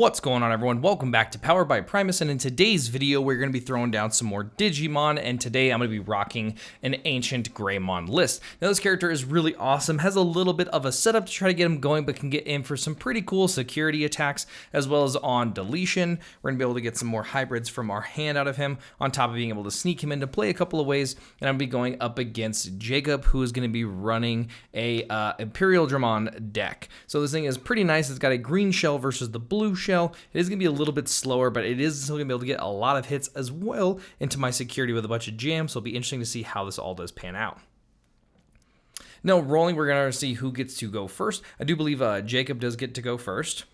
What's going on, everyone? Welcome back to Powered by Primus, and in today's video we're going to be throwing down some more Digimon, and today I'm going to be rocking an Ancientgreymon list. Now this character is really awesome, has a little bit of a setup to try to get him going, but can get in for some pretty cool security attacks as well as on deletion. We're going to be able to get some more hybrids from our hand out of him, on top of being able to sneak him into play a couple of ways, and I'm going to be going up against Jacob, who is going to be running a Imperialdramon deck. So this thing is pretty nice. It's got a green shell versus the blue shell. It is going to be a little bit slower, but it is still going to be able to get a lot of hits as well into my security with a bunch of jams, so it'll be interesting to see how this all does pan out. Now, rolling, we're going to see who gets to go first. I do believe Jacob does get to go first.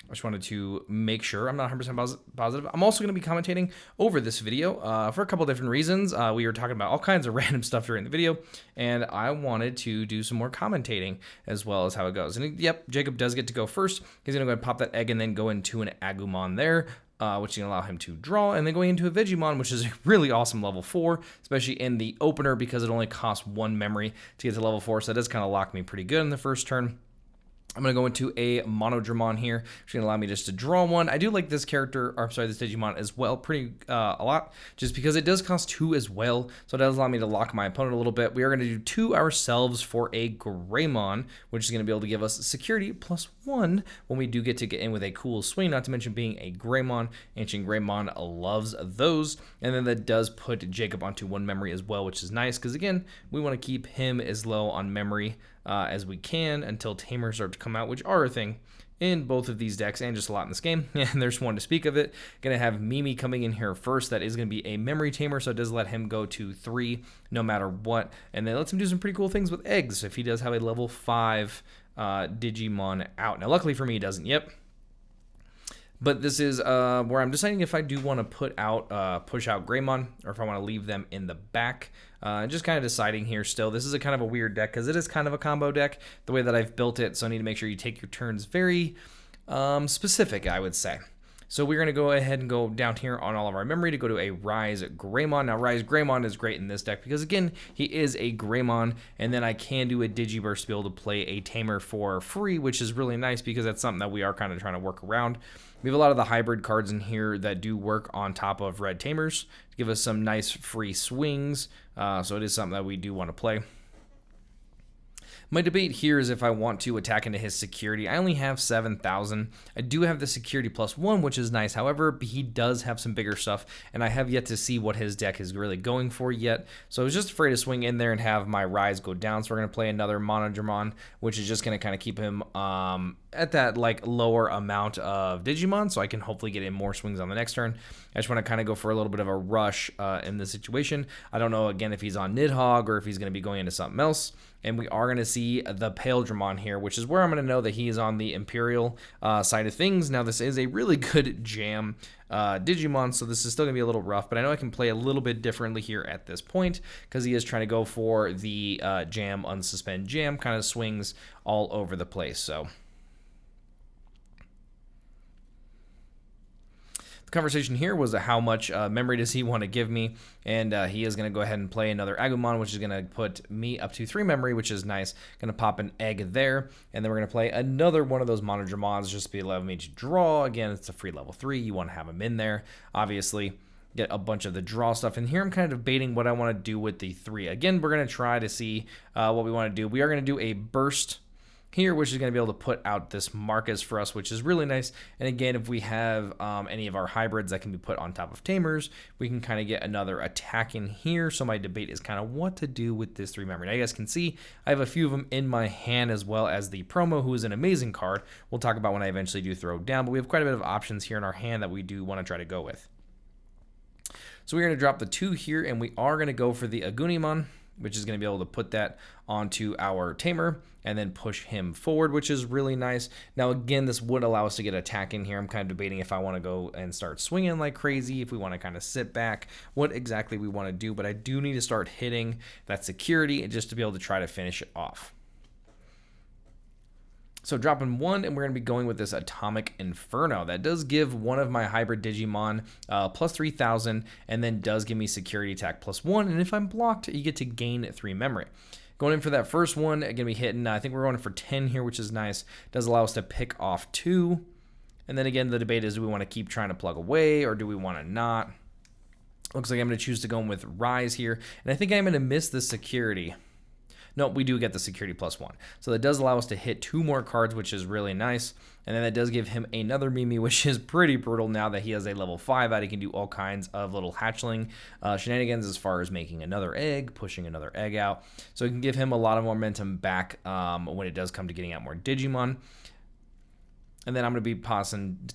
I just wanted to make sure. I'm not 100% positive. I'm also going to be commentating over this video for a couple different reasons. We were talking about all kinds of random stuff during the video, and I wanted to do some more commentating as well as how it goes. And yep, Jacob does get to go first. He's going to go and pop that egg and then go into an Agumon there, which is going to allow him to draw, and then going into a Vegemon, which is a really awesome level 4, especially in the opener because it only costs 1 memory to get to level 4, so that does kind of lock me pretty good in the first turn. I'm going to go into a Monodramon here, which is going to allow me just to draw one. I do like this character, or I'm sorry, this Digimon as well, a lot, just because it does cost 2 as well, so it does allow me to lock my opponent a little bit. We are going to do 2 ourselves for a Greymon, which is going to be able to give us security +1 when we do get in with a cool swing, not to mention being a Greymon. Ancientgreymon loves those, and then that does put Jacob onto 1 memory as well, which is nice, because again, we want to keep him as low on memory as we can until tamers start to come out, which are a thing in both of these decks and just a lot in this game. And there's one to speak of it. Gonna have Mimi coming in here first. That is gonna be a memory tamer, so it does let him go to 3 no matter what, and then lets him do some pretty cool things with eggs if he does have a level 5 Digimon out. Now luckily for me, he doesn't. Yep. But this is where I'm deciding if I do want to push out Greymon, or if I want to leave them in the back. Just kind of deciding here still. This is a kind of a weird deck because it is kind of a combo deck, the way that I've built it. So I need to make sure you take your turns very specific, I would say. So we're going to go ahead and go down here on all of our memory to go to a Rise Greymon. Now, Rise Greymon is great in this deck because, again, he is a Greymon, and then I can do a Digiburst to be able to play a Tamer for free, which is really nice because that's something that we are kind of trying to work around. We have a lot of the hybrid cards in here that do work on top of Red Tamers to give us some nice free swings, so it is something that we do want to play. My debate here is if I want to attack into his security. I only have 7,000. I do have the security +1, which is nice. However, he does have some bigger stuff, and I have yet to see what his deck is really going for yet. So I was just afraid to swing in there and have my Rise go down. So we're going to play another Monodramon, which is just going to kind of keep him at that like lower amount of Digimon, so I can hopefully get in more swings on the next turn. I just want to kind of go for a little bit of a rush in this situation. I don't know, again, if he's on Nidhogg or if he's going to be going into something else. And we are going to see the Imperialdramon here, which is where I'm going to know that he is on the Imperial side of things. Now, this is a really good jam Digimon, so this is still going to be a little rough, but I know I can play a little bit differently here at this point because he is trying to go for the jam, unsuspend jam kind of swings all over the place. So conversation here was how much memory does he want to give me, and he is going to go ahead and play another Agumon, which is going to put me up to 3 memory, which is nice. Going to pop an egg there, and then we're going to play another one of those Monodramons just to be allowing me to draw. Again, it's a free level 3. You want to have him in there, obviously. Get a bunch of the draw stuff, and here I'm kind of debating what I want to do with the 3. Again, we're going to try to see what we want to do. We are going to do a burst here, which is going to be able to put out this Marcus for us, which is really nice. And again, if we have any of our hybrids that can be put on top of Tamers, we can kind of get another attack in here. So my debate is kind of what to do with this 3 memory. Now you guys can see I have a few of them in my hand, as well as the Promo, who is an amazing card. We'll talk about when I eventually do throw down, but we have quite a bit of options here in our hand that we do want to try to go with. So we're going to drop the 2 here, and we are going to go for the Agunimon, which is going to be able to put that onto our Tamer and then push him forward, which is really nice. Now, again, this would allow us to get attack in here. I'm kind of debating if I want to go and start swinging like crazy, if we want to kind of sit back, what exactly we want to do. But I do need to start hitting that security just to be able to try to finish it off. So dropping 1, and we're going to be going with this Atomic Inferno. That does give one of my hybrid Digimon plus 3,000, and then does give me security attack +1. And if I'm blocked, you get to gain 3 memory. Going in for that first one, going to be hitting, I think we're going for 10 here, which is nice. Does allow us to pick off 2. And then again, the debate is, do we want to keep trying to plug away or do we want to not? Looks like I'm going to choose to go in with Rise here. And I think I'm going to miss the security. No, we do get the security +1. So that does allow us to hit 2 more cards, which is really nice. And then that does give him another Mimi, which is pretty brutal now that he has a level 5 out. He can do all kinds of little hatchling shenanigans as far as making another egg, pushing another egg out. So it can give him a lot of momentum back when it does come to getting out more Digimon. And then I'm going to be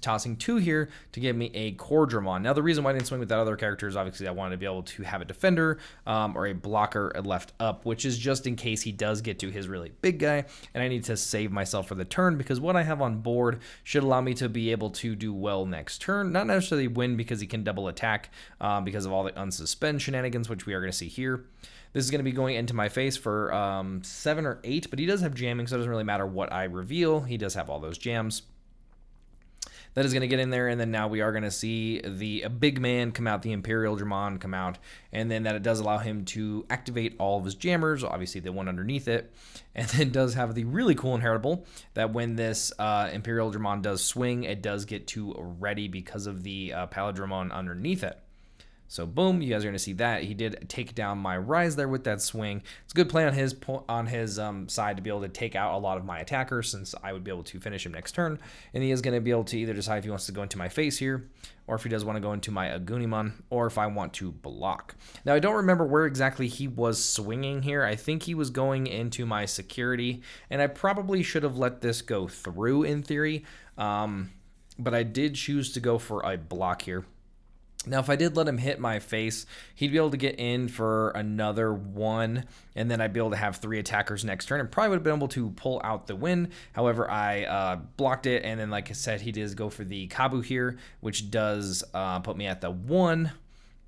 tossing 2 here to give me a Dramon. Now, the reason why I didn't swing with that other character is obviously I wanted to be able to have a defender or a blocker left up, which is just in case he does get to his really big guy. And I need to save myself for the turn because what I have on board should allow me to be able to do well next turn. Not necessarily win because he can double attack because of all the unsuspend shenanigans, which we are going to see here. This is going to be going into my face for 7 or 8, but he does have jamming, so it doesn't really matter what I reveal. He does have all those jams. That is going to get in there, and then now we are going to see the big man come out, the Imperialdramon come out, and then that it does allow him to activate all of his jammers, obviously the one underneath it, and then does have the really cool inheritable that when this Imperialdramon does swing, it does get to ready because of the Palindramon underneath it. So boom, you guys are going to see that. He did take down my Rise there with that swing. It's a good play on his side to be able to take out a lot of my attackers since I would be able to finish him next turn. And he is going to be able to either decide if he wants to go into my face here or if he does want to go into my Agunimon or if I want to block. Now, I don't remember where exactly he was swinging here. I think he was going into my security, and I probably should have let this go through in theory, but I did choose to go for a block here. Now, if I did let him hit my face, he'd be able to get in for another 1, and then I'd be able to have 3 attackers next turn and probably would have been able to pull out the win. However, I blocked it, and then, like I said, he does go for the Kabu here, which does put me at the 1.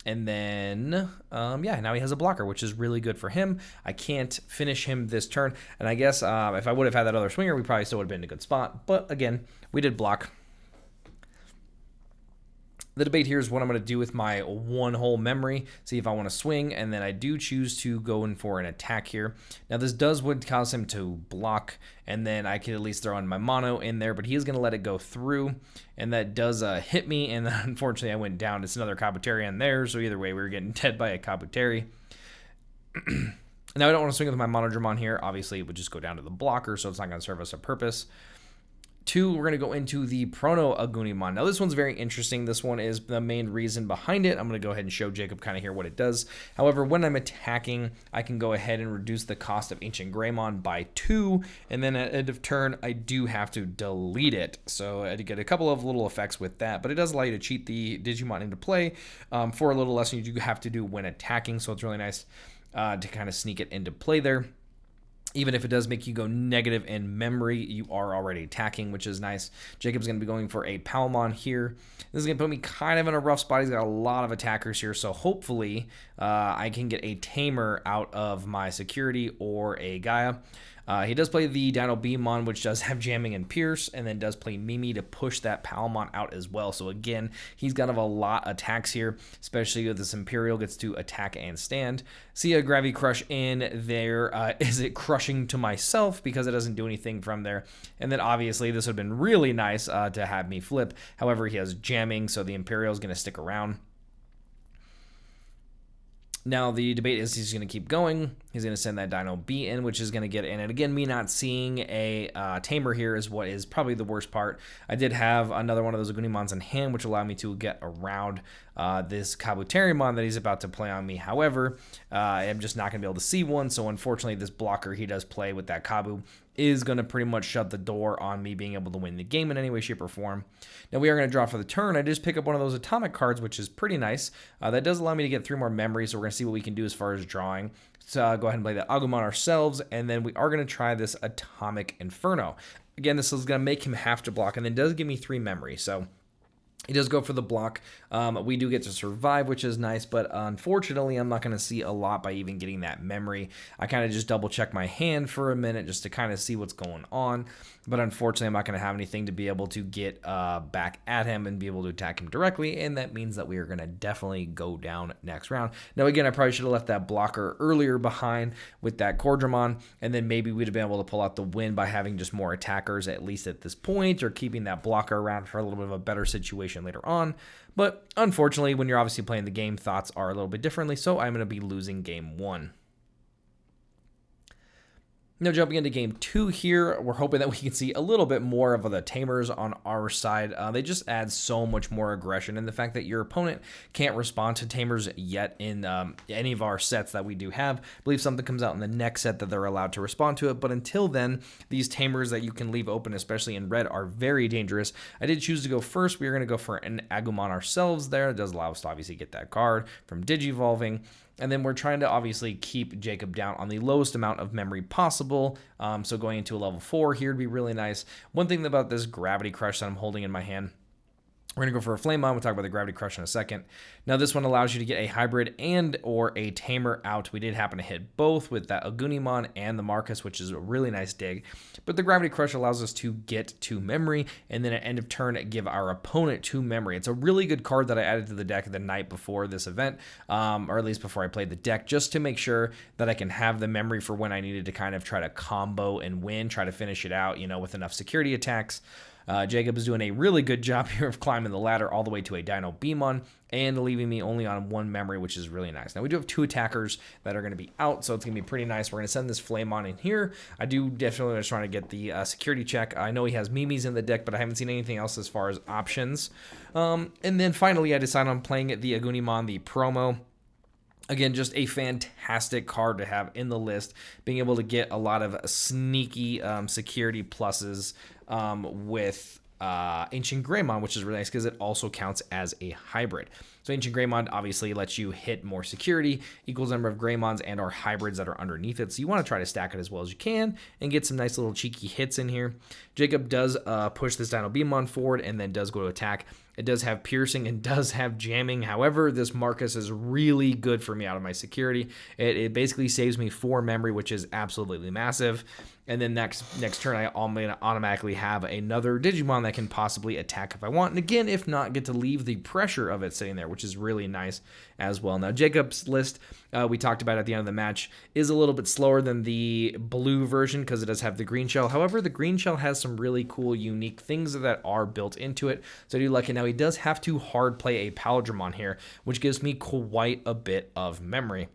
And then, yeah, now he has a blocker, which is really good for him. I can't finish him this turn, and I guess if I would have had that other swinger, we probably still would have been in a good spot. But, again, we did block. The debate here is what I'm going to do with my 1 whole memory, see if I want to swing, and then I do choose to go in for an attack here. Now, this would cause him to block, and then I could at least throw in my mono in there, but he is going to let it go through, and that does hit me, and then unfortunately I went down. It's another Kabuteria in there, so either way, we were getting dead by a Kabuteria. Now, I don't want to swing with my Monodramon here. Obviously, it would just go down to the blocker, so it's not going to serve us a purpose. 2, we're going to go into the Prono Agunimon. Now, this one's very interesting. This one is the main reason behind it. I'm going to go ahead and show Jacob kind of here what it does. However, when I'm attacking, I can go ahead and reduce the cost of Ancientgreymon by 2, and then at end of turn, I do have to delete it. So I get a couple of little effects with that, but it does allow you to cheat the Digimon into play for a little less than you do have to do when attacking, so it's really nice to kind of sneak it into play there. Even if it does make you go negative in memory, you are already attacking, which is nice. Jacob's going to be going for a Palmon here. This is going to put me kind of in a rough spot. He's got a lot of attackers here, so hopefully I can get a Tamer out of my security or a Gaia. He does play the DAMON, which does have jamming and pierce, and then does play Mimi to push that Palmon out as well. So again, he's got a lot of attacks here, especially with this Imperial gets to attack and stand. See a Gravity Crush in there. Is it crushing to myself because it doesn't do anything from there? And then obviously this would have been really nice to have me flip. However, he has jamming, so the Imperial is going to stick around. Now, the debate is he's going to keep going. He's going to send that Dino B in, which is going to get in. And again, me not seeing a Tamer here is what is probably the worst part. I did have another one of those Agunimons in hand, which allowed me to get around this Kabuterimon that he's about to play on me. However, I'm just not going to be able to see one. So unfortunately, this blocker he does play with that Kabu is going to pretty much shut the door on me being able to win the game in any way, shape, or form. Now, we are going to draw for the turn. I just pick up one of those atomic cards, which is pretty nice. That does allow me to get 3 more memories, so we're going to see what we can do as far as drawing. So go ahead and play the Agumon ourselves, and then we are going to try this Atomic Inferno. Again, this is going to make him have to block, and then does give me 3 memories. So He does go for the block. We do get to survive, which is nice, but unfortunately, I'm not going to see a lot by even getting that memory. I kind of just double check my hand for a minute just to kind of see what's going on, but unfortunately, I'm not going to have anything to be able to get back at him and be able to attack him directly, and that means that we are going to definitely go down next round. Now, again, I probably should have left that blocker earlier behind with that Dramon, and then maybe we'd have been able to pull out the win by having just more attackers, at least at this point, or keeping that blocker around for a little bit of a better situation later on. But unfortunately, when you're obviously playing the game, thoughts are a little bit differently, so I'm going to be losing game 1. Now jumping into game 2 here, we're hoping that we can see a little bit more of the tamers on our side. They just add so much more aggression, and the fact that your opponent can't respond to tamers yet in any of our sets that we do have. I believe something comes out in the next set that they're allowed to respond to it, but until then, these tamers that you can leave open, especially in red, are very dangerous. I did choose to go first. We are going to go for an Agumon ourselves there. It does allow us to obviously get that card from Digivolving. And then we're trying to obviously keep Jacob down on the lowest amount of memory possible. So going into a level 4 here would be really nice. One thing about this Gravity Crush that I'm holding in my hand, we're going to go for a FLAMEMON. We'll talk about the Gravity Crush in a second. Now, this one allows you to get a hybrid and or a tamer out. We did happen to hit both with that Agunimon and the Marcus, which is a really nice dig. But the Gravity Crush allows us to get 2 memory, and then at end of turn, give our opponent 2 memory. It's a really good card that I added to the deck the night before this event, or at least before I played the deck, just to make sure that I can have the memory for when I needed to kind of try to combo and win, try to finish it out, you know, with enough security attacks. Jacob is doing a really good job here of climbing the ladder all the way to a DAMON and leaving me only on 1 memory, which is really nice. Now, we do have 2 attackers that are going to be out, so it's going to be pretty nice. We're going to send this FLAMEMON in here. I do definitely just trying to get the security check. I know he has Mimi's in the deck, but I haven't seen anything else as far as options. And then finally, I decided on playing the Agunimon, the promo. Again, just a fantastic card to have in the list, being able to get a lot of sneaky security pluses with Ancientgreymon, which is really nice because it also counts as a hybrid. So Ancientgreymon obviously lets you hit more security, equals number of Greymons and or hybrids that are underneath it. So you want to try to stack it as well as you can and get some nice little cheeky hits in here. Jacob does push this DAMON forward and then does go to attack. It does have piercing and does have jamming. However, this Marcus is really good for me out of my security. It basically saves me 4 memory, which is absolutely massive. And then next turn, I'm going to automatically have another Digimon that can possibly attack if I want. And again, if not, get to leave the pressure of it sitting there, which is really nice as well. Now, Jacob's list, we talked about at the end of the match, is a little bit slower than the blue version because it does have the green shell. However, the green shell has some really cool, unique things that are built into it. So I do like it. Now, he does have to hard play a Paladramon here, which gives me quite a bit of memory.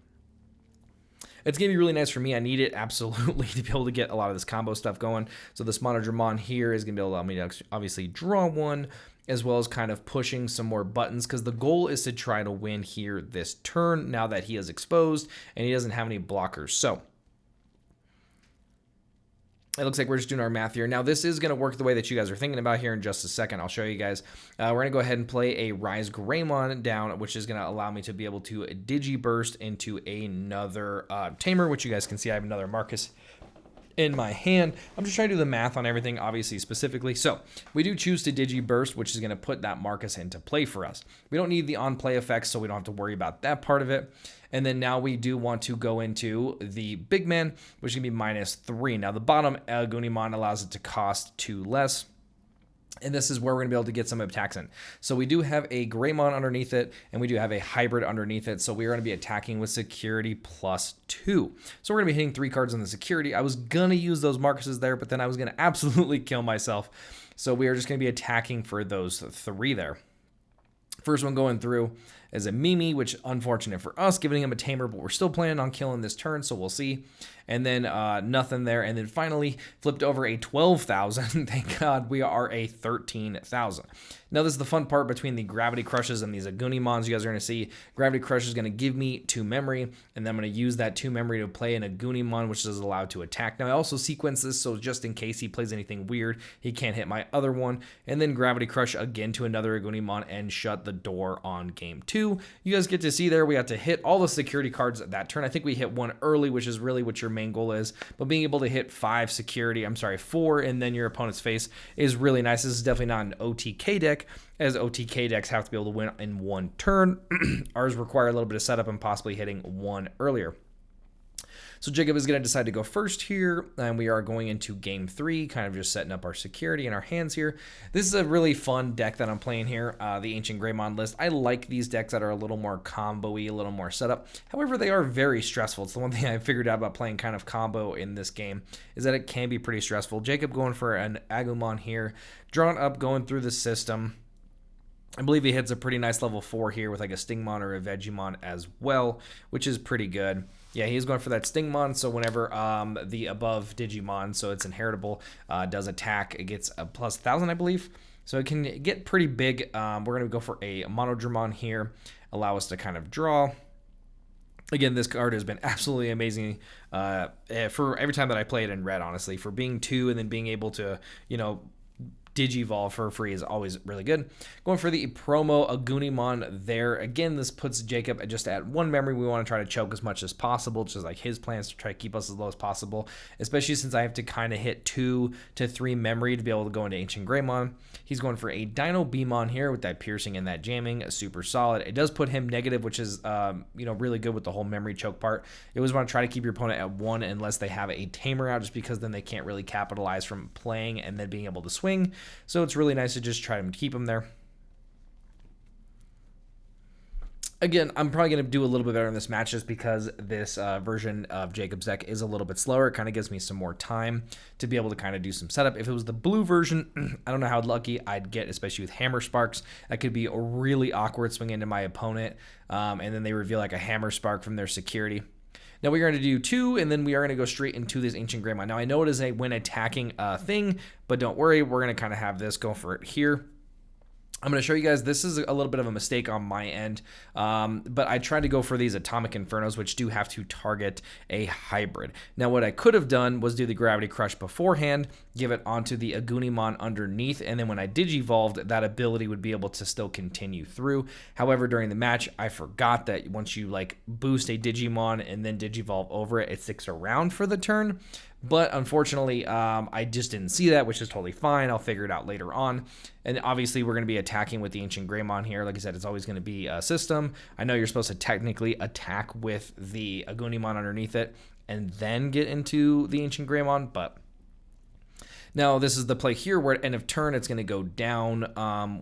It's going to be really nice for me. I need it absolutely to be able to get a lot of this combo stuff going. So this Monodramon here is going to be able to allow me to obviously draw one, as well as kind of pushing some more buttons, because the goal is to try to win here this turn now that he is exposed and he doesn't have any blockers. So it looks like we're just doing our math here. Now, this is going to work the way that you guys are thinking about here in just a second. I'll show you guys. We're going to go ahead and play a Rise Greymon down, which is going to allow me to be able to Digiburst into another Tamer, which you guys can see I have another Marcus in my hand. I'm just trying to do the math on everything, obviously, specifically. So we do choose to Digiburst, which is going to put that Marcus into play for us. We don't need the on-play effects, so we don't have to worry about that part of it. And then now we do want to go into the big man, which is going to be -3. Now, the bottom Agunimon allows it to cost 2 less. And this is where we're going to be able to get some attacks in. So we do have a Greymon underneath it, and we do have a hybrid underneath it. So we are going to be attacking with security +2. So we're going to be hitting 3 cards on the security. I was going to use those Marcuses there, but then I was going to absolutely kill myself. So we are just going to be attacking for those 3 there. First one going through is a Mimi, which unfortunate for us, giving him a Tamer, but we're still planning on killing this turn, so we'll see. And then nothing there. And then finally flipped over a 12,000. Thank God we are a 13,000. Now this is the fun part between the Gravity Crushes and these Agunimons. You guys are going to see Gravity Crush is going to give me 2 memory, and then I'm going to use that 2 memory to play an Agunimon, which is allowed to attack. Now I also sequence this, so just in case he plays anything weird, he can't hit my other one. And then Gravity Crush again to another Agunimon and shut the door on game 2. You guys get to see there, we got to hit all the security cards at that turn. I think we hit 1 early, which is really what your main goal is, but being able to hit 4 and then your opponent's face is really nice. This is definitely not an OTK deck, deck, as OTK decks have to be able to win in one turn. Ours require a little bit of setup and possibly hitting one earlier. So Jacob is going to decide to go first here, and we are going into game 3, kind of just setting up our security in our hands here. This is a really fun deck that I'm playing here, the Ancientgreymon list. I like these decks that are a little more combo-y, a little more setup. However, they are very stressful. It's the one thing I figured out about playing kind of combo in this game, is that it can be pretty stressful. Jacob going for an Agumon here, drawn up, going through the system. I believe he hits a pretty nice level 4 here with like a Stingmon or a Vegemon as well, which is pretty good. Yeah, he's going for that Stingmon, so whenever the above Digimon, so it's inheritable, does attack, it gets a plus 1,000, I believe. So it can get pretty big. We're going to go for a Monodramon here, allow us to kind of draw. Again, this card has been absolutely amazing for every time that I play it in red, honestly. For being 2 and then being able to, you know, Digivolve for free is always really good. Going for the promo Agunimon there. Again, this puts Jacob just at 1 memory. We want to try to choke as much as possible, just like his plans to try to keep us as low as possible, especially since I have to kind of hit 2 to 3 memory to be able to go into Ancientgreymon. He's going for a Dino Beamon here with that piercing and that jamming. Super solid. It does put him negative, which is you know, really good with the whole memory choke part. You always want to try to keep your opponent at 1 unless they have a tamer out, just because then they can't really capitalize from playing and then being able to swing. So it's really nice to just try to keep him there. Again, I'm probably going to do a little bit better in this match just because this version of Jacob's deck is a little bit slower. It kind of gives me some more time to be able to kind of do some setup. If it was the blue version, I don't know how lucky I'd get, especially with Hammer Sparks. That could be a really awkward swing into my opponent, and then they reveal like a Hammer Spark from their security. Now we're going to do 2, and then we are going to go straight into this Ancientgreymon. Now I know it is a when attacking thing, but don't worry, we're going to kind of have this go for it here. I'm going to show you guys, this is a little bit of a mistake on my end, but I tried to go for these Atomic Infernos, which do have to target a hybrid. Now, what I could have done was do the Gravity Crush beforehand, give it onto the Agunimon underneath, and then when I Digivolved, that ability would be able to still continue through. However, during the match, I forgot that once you like boost a Digimon and then Digivolve over it, it sticks around for the turn. But unfortunately, I just didn't see that, which is totally fine. I'll figure it out later on. And obviously, we're going to be attacking with the Ancientgreymon here. Like I said, it's always going to be a system. I know you're supposed to technically attack with the Agunimon underneath it and then get into the Ancientgreymon, but now this is the play here where at end of turn, it's going to go down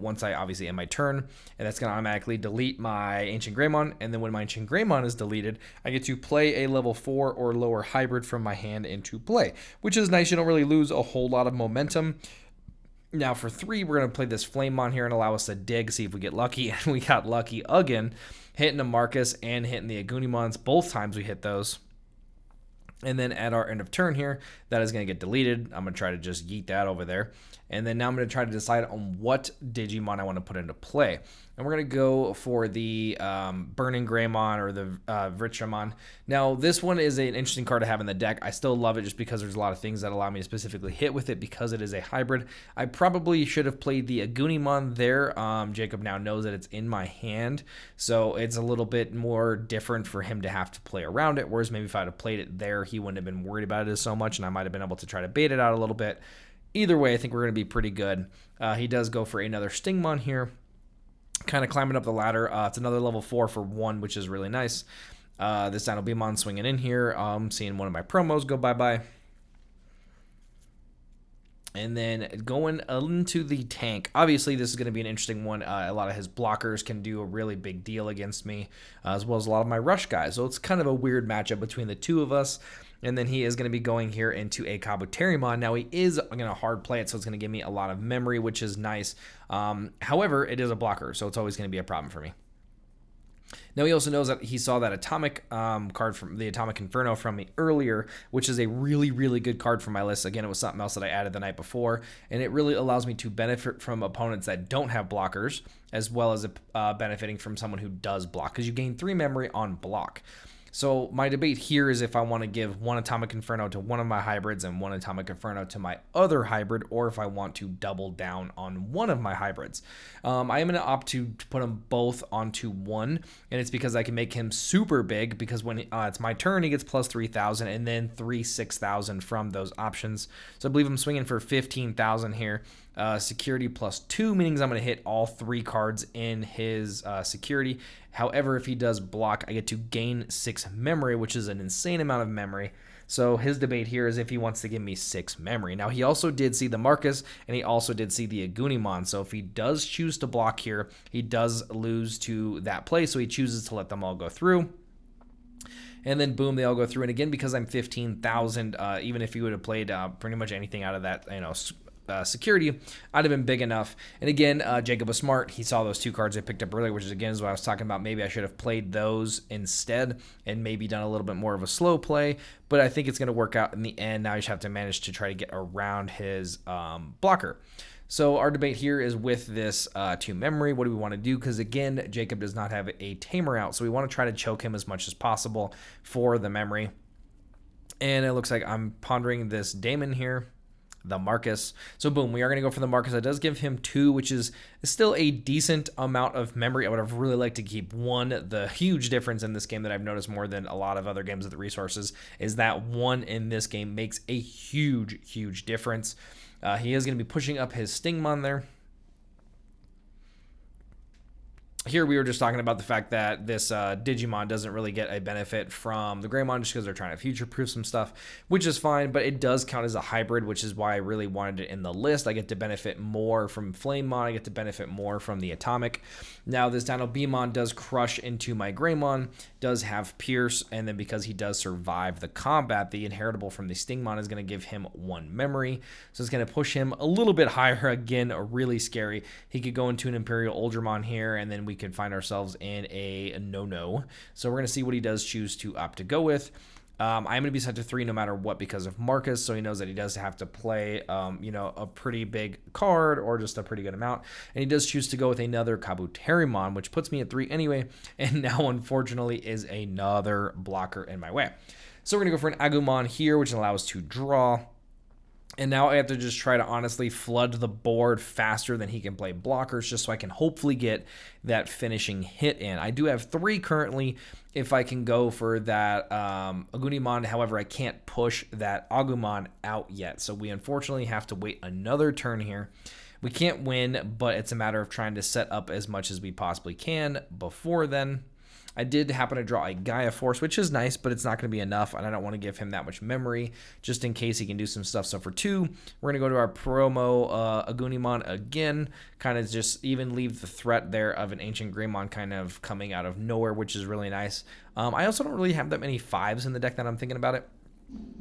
once I obviously end my turn, and that's going to automatically delete my Ancientgreymon, and then when my Ancientgreymon is deleted, I get to play a level 4 or lower hybrid from my hand into play, which is nice. You don't really lose a whole lot of momentum. Now for 3, we're going to play this FLAMEMON here and allow us to dig, see if we get lucky, and we got lucky again, hitting a Marcus and hitting the Agunimons. Both times we hit those. And then at our end of turn here, that is going to get deleted. I'm going to try to just yeet that over there. And then now I'm going to try to decide on what Digimon I want to put into play. And we're going to go for the Burning Greymon or the Vitramon. Now, this one is an interesting card to have in the deck. I still love it just because there's a lot of things that allow me to specifically hit with it because it is a hybrid. I probably should have played the Agunimon there. Jacob now knows that it's in my hand, so it's a little bit more different for him to have to play around it, whereas maybe if I'd have played it there, he wouldn't have been worried about it so much, and I might have been able to try to bait it out a little bit. Either way, I think we're going to be pretty good. He does go for another Stingmon here, kind of climbing up the ladder. It's another level 4 for 1, which is really nice. This Dino Beamon swinging in here. Seeing one of my promos go bye-bye. And then going into the tank. Obviously, this is going to be an interesting one. A lot of his blockers can do a really big deal against me, as well as a lot of my rush guys. So it's kind of a weird matchup between the two of us. And then he is going to be going here into a Kabuterimon. Now, he is going to hard play it, so it's going to give me a lot of memory, which is nice. However, it is a blocker, so it's always going to be a problem for me. Now, he also knows that he saw that Atomic card from the Atomic Inferno from me earlier, which is a really, really good card for my list. Again, it was something else that I added the night before, and it really allows me to benefit from opponents that don't have blockers, as well as benefiting from someone who does block, because you gain 3 memory on block. So my debate here is if I want to give 1 Atomic Inferno to one of my hybrids and 1 Atomic Inferno to my other hybrid, or if I want to double down on one of my hybrids. I am going to opt to put them both onto 1, and it's because I can make him super big, because when it's my turn, he gets plus 3,000 and then 6,000 from those options. So I believe I'm swinging for 15,000 here. security +2, meaning I'm going to hit all 3 cards in his security. However, if he does block, I get to gain 6 memory, which is an insane amount of memory. So his debate here is if he wants to give me 6 memory. Now, he also did see the Marcus, and he also did see the Agunimon. So if he does choose to block here, he does lose to that play. So he chooses to let them all go through. And then boom, they all go through. And again, because I'm 15,000, even if he would have played pretty much anything out of that, security, I'd have been big enough. And again, Jacob was smart. He saw those 2 cards I picked up earlier, which is again is what I was talking about. Maybe I should have played those instead and maybe done a little bit more of a slow play. But I think it's going to work out in the end. Now you just have to manage to try to get around his blocker. So our debate here is with this 2 memory. What do we want to do? Because again, Jacob does not have a tamer out. So we want to try to choke him as much as possible for the memory. And it looks like I'm pondering this Damon here, the Marcus. So boom, we are going to go for the Marcus. It does give him 2, which is still a decent amount of memory. I would have really liked to keep 1. The huge difference in this game that I've noticed more than a lot of other games with the resources is that 1 in this game makes a huge difference. He is going to be pushing up his Stingmon there. Here we were just talking about the fact that this Digimon doesn't really get a benefit from the Greymon just because they're trying to future-proof some stuff, which is fine, but it does count as a hybrid, which is why I really wanted it in the list. I get to benefit more from FLAMEMON. I get to benefit more from the Atomic. Now, this Dinobemon does crush into my Greymon, does have Pierce, and then because he does survive the combat, the inheritable from the Stingmon is going to give him 1 memory. So it's going to push him a little bit higher. Again, really scary. He could go into an Imperialdramon here, and then we could find ourselves in a no-no. So we're going to see what he does choose to opt to go with. I'm going to be set to 3 no matter what because of Marcus, so he knows that he does have to play, a pretty big card or just a pretty good amount. And he does choose to go with another Kabuterimon, which puts me at 3 anyway, and now unfortunately is another blocker in my way. So we're going to go for an Agumon here, which allows to draw. And now I have to just try to honestly flood the board faster than he can play blockers just so I can hopefully get that finishing hit in. I do have 3 currently if I can go for that Agunimon. However, I can't push that Agumon out yet. So we unfortunately have to wait another turn here. We can't win, but it's a matter of trying to set up as much as we possibly can before then. I did happen to draw a Gaia Force, which is nice, but it's not going to be enough, and I don't want to give him that much memory just in case he can do some stuff. So for 2, we're going to go to our promo Agunimon again, kind of just even leave the threat there of an Ancientgreymon kind of coming out of nowhere, which is really nice. I also don't really have that many 5s in the deck that I'm thinking about it.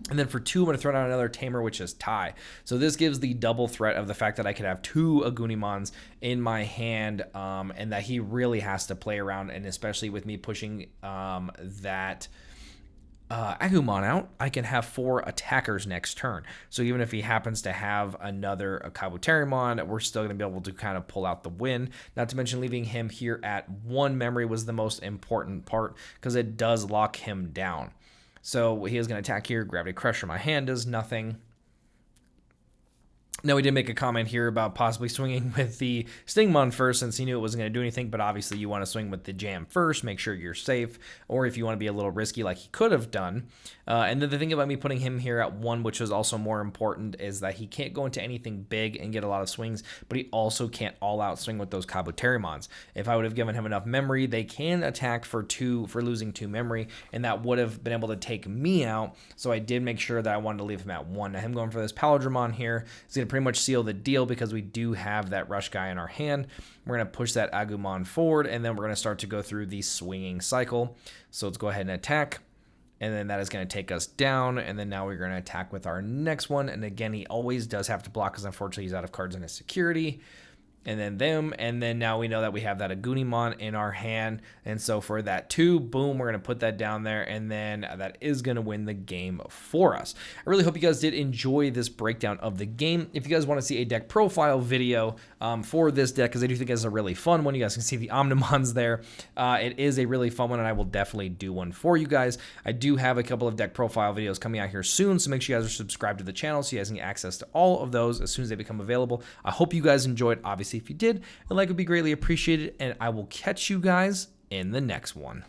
And then for 2, I'm going to throw down another Tamer, which is Tai. So this gives the double threat of the fact that I could have 2 Agunimons in my hand, and that he really has to play around. And especially with me pushing that Agumon out, I can have 4 attackers next turn. So even if he happens to have another Kabuterimon, we're still going to be able to kind of pull out the win. Not to mention leaving him here at 1 memory was the most important part because it does lock him down. So he is going to attack here. Gravity Crusher. My hand does nothing. Now, we did make a comment here about possibly swinging with the Stingmon first since he knew it wasn't going to do anything, but obviously you want to swing with the Jam first, make sure you're safe, or if you want to be a little risky like he could have done. And then the thing about me putting him here at 1, which was also more important, is that he can't go into anything big and get a lot of swings, but he also can't all-out swing with those Kabuterimons. If I would have given him enough memory, they can attack for losing 2 memory, and that would have been able to take me out, so I did make sure that I wanted to leave him at 1. Now, him going for this Palindromon here is going to pretty much seal the deal because we do have that rush guy in our hand. We're going to push that Agumon forward, and then we're going to start to go through the swinging cycle. So let's go ahead and attack, and then that is going to take us down, and then now we're going to attack with our next one. And again, he always does have to block because unfortunately he's out of cards in his security. And then them, and then now we know that we have that Agunimon in our hand, and so for that 2, boom, we're going to put that down there, and then that is going to win the game for us. I really hope you guys did enjoy this breakdown of the game. If you guys want to see a deck profile video for this deck, because I do think it's a really fun one, you guys can see the Omnimons there. It is a really fun one, and I will definitely do one for you guys. I do have a couple of deck profile videos coming out here soon, so make sure you guys are subscribed to the channel so you guys can get access to all of those as soon as they become available. I hope you guys enjoyed. Obviously, if you did, a like would be greatly appreciated, and I will catch you guys in the next one.